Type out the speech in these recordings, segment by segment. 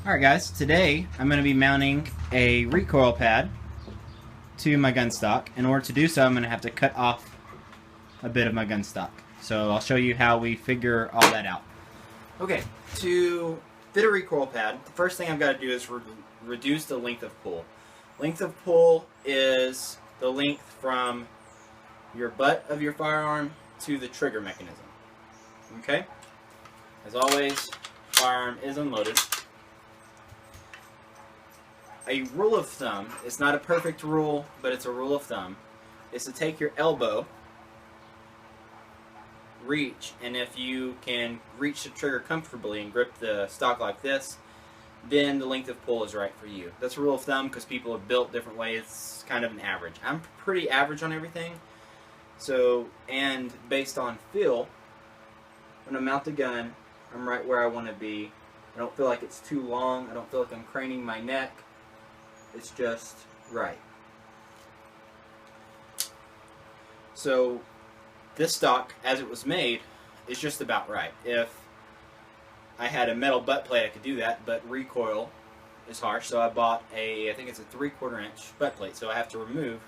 Alright guys, today I'm going to be mounting a recoil pad to my gun stock. In order to do so, I'm going to have to cut off a bit of my gun stock. So I'll show you how we figure all that out. Okay, to fit a recoil pad, the first thing I've got to do is reduce the length of pull. Length of pull is the length from your butt of your firearm to the trigger mechanism. Okay? As always, firearm is unloaded. A rule of thumb, it's not a perfect rule, but it's a rule of thumb, is to take your elbow, reach, and if you can reach the trigger comfortably and grip the stock like this, then the length of pull is right for you. That's a rule of thumb because people have built different ways. It's kind of an average. I'm pretty average on everything. So, and based on feel, when I mount the gun, I'm right where I want to be. I don't feel like it's too long. I don't feel like I'm craning my neck. It's just right. So this stock, as it was made, is just about right. If I had a metal butt plate, I could do that, but recoil is harsh, so I bought I think it's a 3/4 inch butt plate, so I have to remove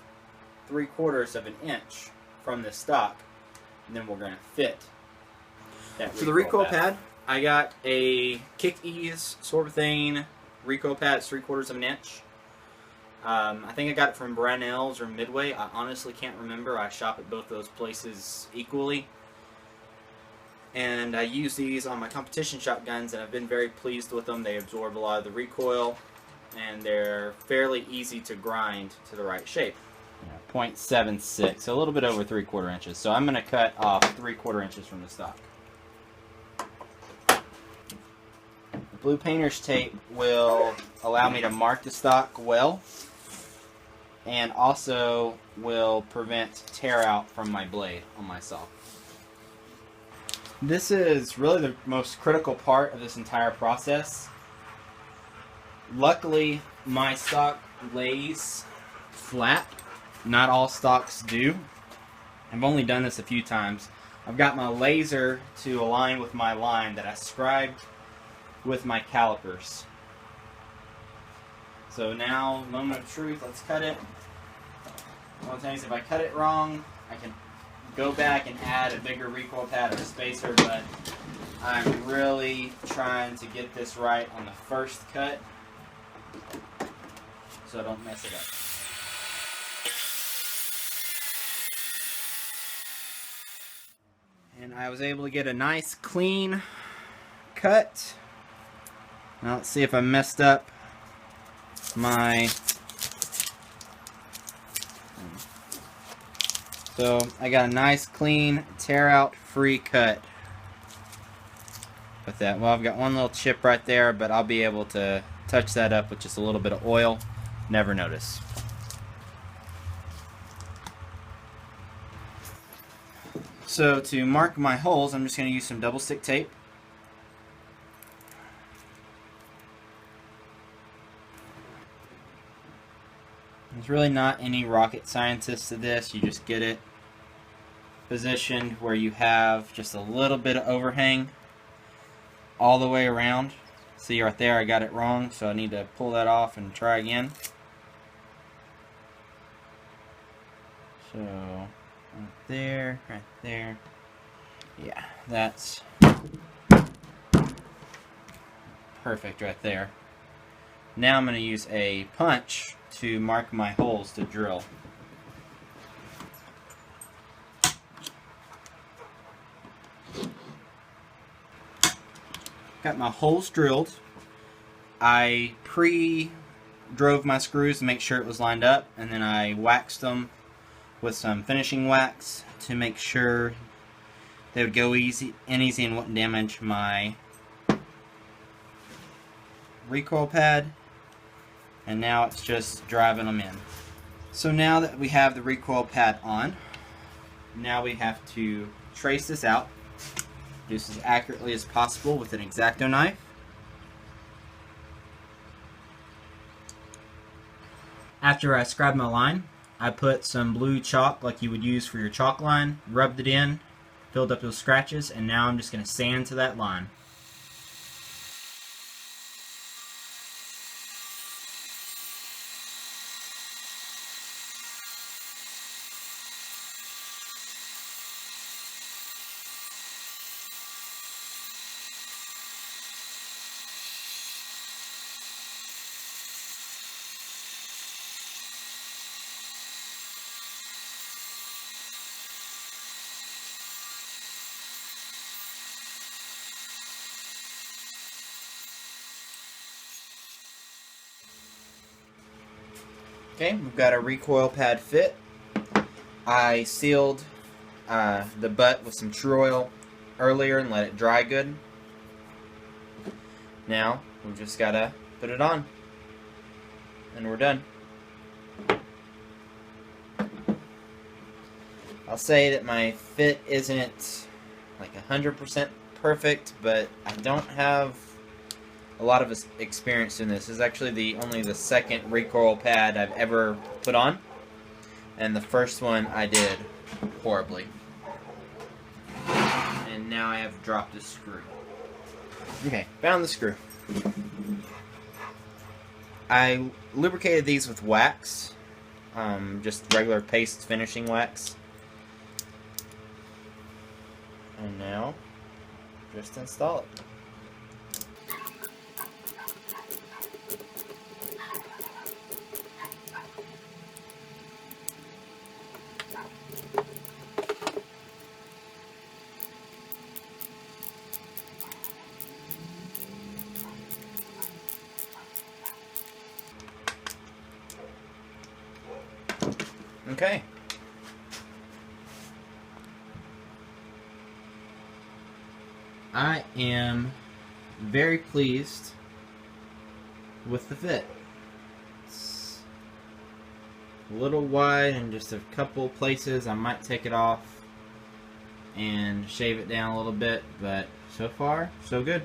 3/4 of an inch from this stock, and then we're going to fit that. For the recoil pad, I got a KICK-EEZ Sorbothane Recoil pad. It's 3/4 of an inch. I think I got it from Brownells or Midway. I honestly can't remember. I shop at both those places equally. And I use these on my competition shotguns, and I've been very pleased with them. They absorb a lot of the recoil, and they're fairly easy to grind to the right shape. 0.76, so a little bit over 3/4 inches. So I'm going to cut off 3/4 inches from the stock. The blue painter's tape will allow me to mark the stock well, and also will prevent tear out from my blade on my saw. This is really the most critical part of this entire process. Luckily, my stock lays flat. Not all stocks do. I've only done this a few times. I've got my laser to align with my line that I scribed with my calipers. So now, moment of truth, let's cut it. One thing is, if I cut it wrong, I can go back and add a bigger recoil pad or a spacer, but I'm really trying to get this right on the first cut so I don't mess it up. And I was able to get a nice clean cut. Now let's see if I messed up my... So I got a nice clean tear out free cut with that. Well, I've got one little chip right there, but I'll be able to touch that up with just a little bit of oil. Never notice. So to mark my holes, I'm just going to use some double stick tape. There's really not any rocket scientist to this. You just get it positioned where you have just a little bit of overhang all the way around. See right there, I got it wrong, so I need to pull that off and try again. So right there, right there. Yeah, that's perfect right there. Now I'm going to use a punch to mark my holes to drill. Got my holes drilled. I pre-drove my screws to make sure it was lined up, and then I waxed them with some finishing wax to make sure they would go easy and wouldn't damage my recoil pad. And now it's just driving them in. So now that we have the recoil pad on, now we have to trace this out just as accurately as possible with an X-Acto knife. After I scribed my line, I put some blue chalk like you would use for your chalk line, rubbed it in, filled up those scratches, and now I'm just going to sand to that line. Okay, we've got a recoil pad fit. I sealed the butt with some True Oil earlier and let it dry good. Now we've just got to put it on and we're done. I'll say that my fit isn't like 100% perfect, but I don't have a lot of experience in this. This is actually only the second recoil pad I've ever put on, and the first one I did horribly. And now I have dropped a screw. Okay, found the screw. I lubricated these with wax, just regular paste finishing wax. And now, just install it. Okay. I am very pleased with the fit. It's a little wide in just a couple places. I might take it off and shave it down a little bit, but so far, so good.